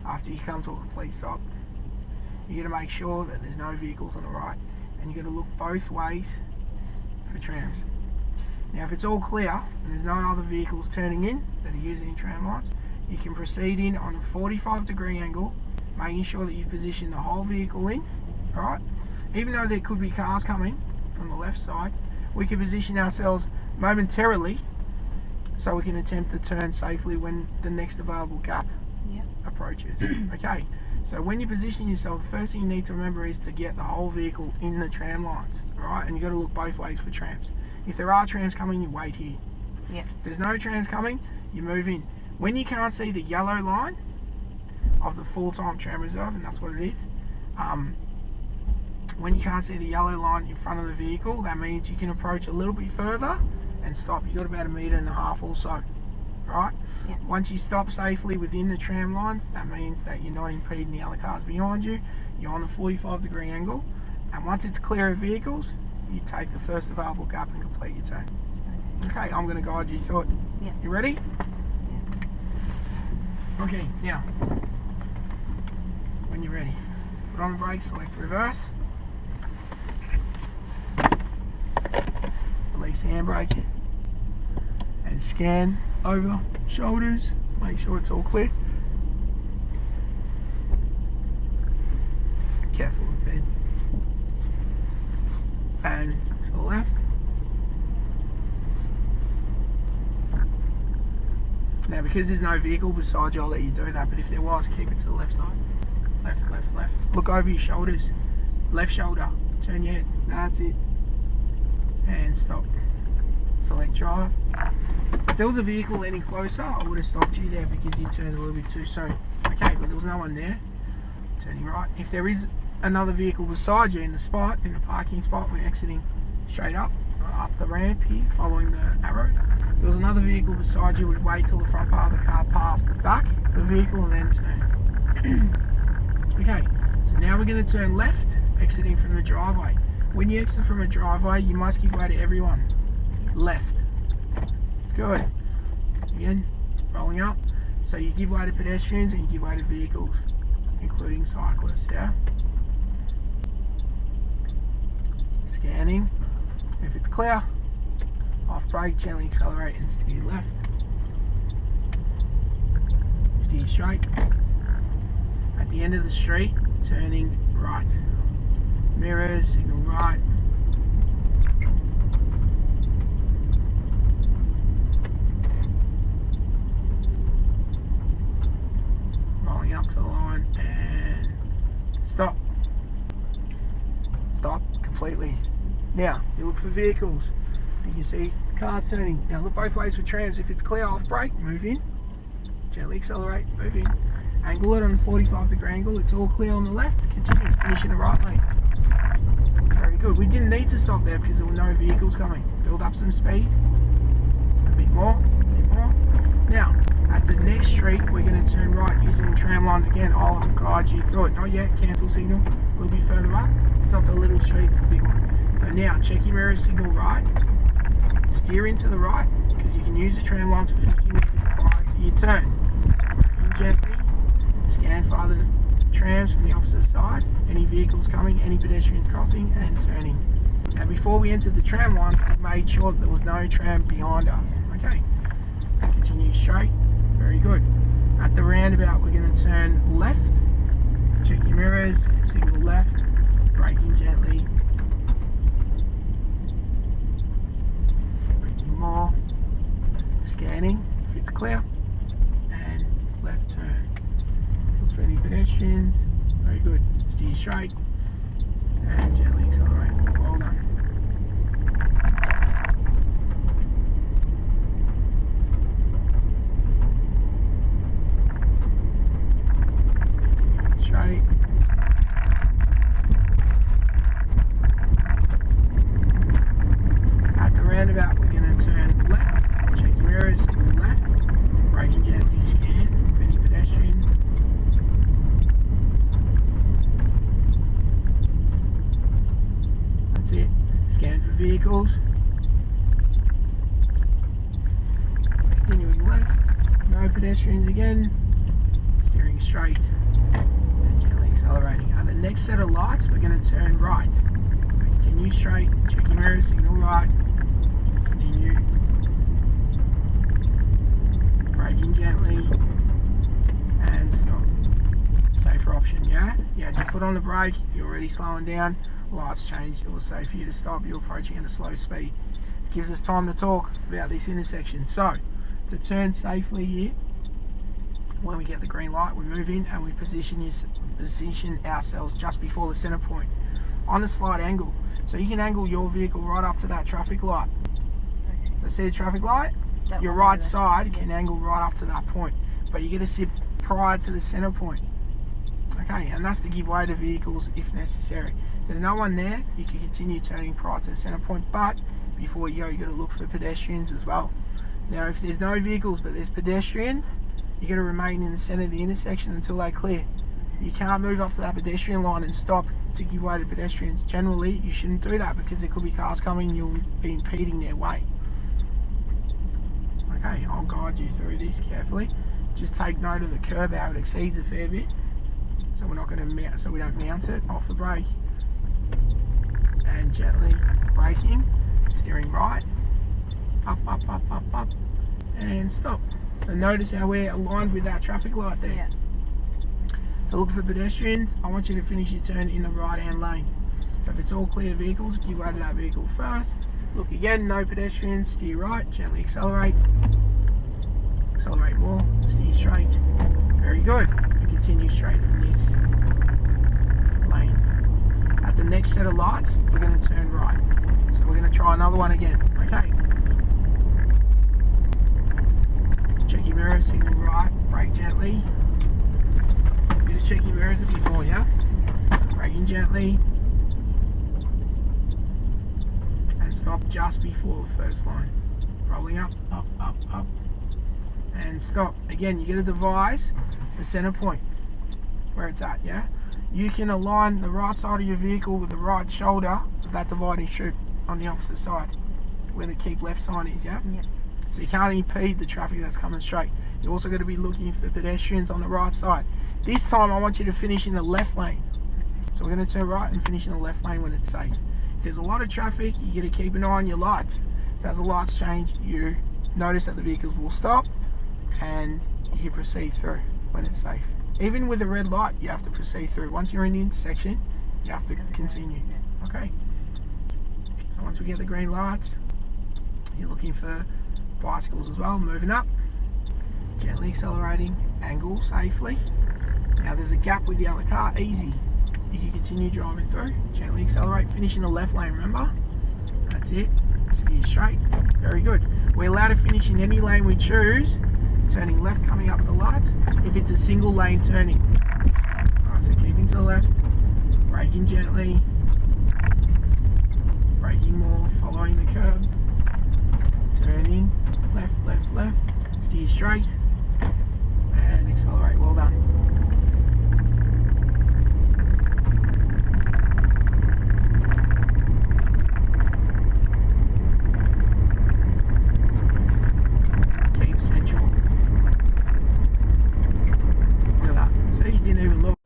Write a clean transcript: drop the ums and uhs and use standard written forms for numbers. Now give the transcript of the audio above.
after you come to a complete stop. You got to make sure that there's no vehicles on the right, and you got to look both ways for trams. Now if it's all clear and there's no other vehicles turning in that are using tram lines, you can proceed in on a 45-degree angle, making sure that you position the whole vehicle in, alright? Even though there could be cars coming from the left side, we can position ourselves momentarily so we can attempt to turn safely when the next available gap approaches. Okay, so when you position yourself, the first thing you need to remember is to get the whole vehicle in the tram lines, alright? And you got to look both ways for trams. If there are trams coming, you wait here. If there's no trams coming, you move in. When you can't see the yellow line of the full-time tram reserve, and that's what it is, when you can't see the yellow line in front of the vehicle, that means you can approach a little bit further and stop. You've got about 1.5 meters or so, right? Once you stop safely within the tram lines, that means that you're not impeding the other cars behind you. You're on a 45-degree angle, and once it's clear of vehicles, you take the first available gap and complete your turn. Okay, I'm going to guide you through it. You ready? Okay, now, when you're ready, put on the brake, select reverse, release the handbrake, and scan over shoulders, make sure it's all clear. Careful with bends. And to the left. Now because there's no vehicle beside you, I'll let you do that, but if there was, keep it to the left side. Left, left, left. Look over your shoulders. Left shoulder. Turn your head. That's it. And stop. Select drive. If there was a vehicle any closer, I would have stopped you there because you turned a little bit too soon. Okay, but there was no one there. Turning right. If there is another vehicle beside you in the spot, in the parking spot, we're exiting straight up the ramp here, following the arrow. If there was another vehicle beside you, we'd wait till the front part of the car passed the back of the vehicle and then turn. Okay, so now we're going to turn left, exiting from the driveway. When you exit from a driveway, you must give way to everyone. Left. Good. Again, rolling up. So you give way to pedestrians and you give way to vehicles, including cyclists, yeah? Scanning. If it's clear, off brake, gently accelerate and steer left. Steer straight. At the end of the street, turning right. Mirrors, signal right. Rolling up to the line and stop. Stop completely. Now, you look for vehicles. You can see cars turning. Now look both ways for trams. If it's clear, off brake, move in. Gently accelerate, move in. Angle it on a 45-degree angle. It's all clear on the left. Continue, finish in the right lane. Very good. We didn't need to stop there because there were no vehicles coming. Build up some speed. A bit more, a bit more. Now, at the next street, we're going to turn right using the tram lines again. I'll guide you through it. Not yet, cancel signal. A little bit further up. It's not the little street, it's the big one. So now, check your mirrors, signal right. Steer into the right, because you can use the tram lines for 50 meters prior to your turn. In gently. Scan for other trams from the opposite side, any vehicles coming, any pedestrians crossing, and turning. Now before we entered the tram line, we made sure that there was no tram behind us. Okay, continue straight, very good. At the roundabout, we're going to turn left, check your mirrors, signal left, braking gently, braking more, scanning if it's clear, and left turn. For any pedestrians, very good. Steer straight and gently accelerate. Well done. Straight. At the roundabout, we're going to turn left. Check your mirrors, signal left. Braking gently, scan for any pedestrians. Scan for vehicles. Continuing left. No pedestrians again. Steering straight. next set of lights, we're going to turn right. So continue straight, check your mirror, signal right, continue, braking gently, and stop. Safer option, yeah? You had your foot on the brake, you're already slowing down, lights change, it was safe for you to stop, you're approaching at a slow speed. It gives us time to talk about this intersection. So, to turn safely here, when we get the green light, we move in and we position ourselves just before the center point on a slight angle. So you can angle your vehicle right up to that traffic light. So see the traffic light? Your right side can angle right up to that point, but you get to sit prior to the center point. Okay, and that's to give way to vehicles if necessary. There's no one there, you can continue turning prior to the center point, but before you go, you got to look for pedestrians as well. Now, if there's no vehicles but there's pedestrians, you got to remain in the center of the intersection until they clear. You can't move up to that pedestrian line and stop to give way to pedestrians. Generally, you shouldn't do that because there could be cars coming and you'll be impeding their way. Okay, I'll guide you through this carefully. Just take note of the curb, how it exceeds a fair bit. So we're not going to mount, so we don't mount it off the brake. And gently braking, steering right, up, up, up, up, up, and stop. So notice how we're aligned with that traffic light there. Yeah. So look for pedestrians. I want you to finish your turn in the right hand lane. So if it's all clear vehicles, give way to that vehicle first. Look again, no pedestrians, steer right, gently accelerate. Accelerate more, steer straight. Very good. And continue straight from this lane. At the next set of lights, we're going to turn right. So we're going to try another one again. Okay. Check your mirror, signal right, brake gently. You just check your mirrors a bit more, yeah? Braking gently. And stop just before the first line. Rolling up, up, up, up. And stop. Again, you got to devise the center point where it's at, yeah? You can align the right side of your vehicle with the right shoulder of that dividing strip on the opposite side, where the keep left sign is, yeah? Yeah. So you can't impede the traffic that's coming straight. You're also going to be looking for pedestrians on the right side. This time I want you to finish in the left lane. So we're going to turn right and finish in the left lane when it's safe. If there's a lot of traffic, you got to keep an eye on your lights. So as the lights change, you notice that the vehicles will stop and you proceed through when it's safe. Even with the red light, you have to proceed through. Once you're in the intersection, you have to continue. Okay? So once we get the green lights, you're looking for bicycles as well, moving up, gently accelerating, angle safely. Now there's a gap with the other car, easy. You can continue driving through, gently accelerate, finish in the left lane, remember? That's it, steer straight, very good. We're allowed to finish in any lane we choose, turning left coming up the lights, if it's a single lane turning. Alright, so keeping to the left, braking gently, braking more, following the curb, turning, left, left, left, steer straight,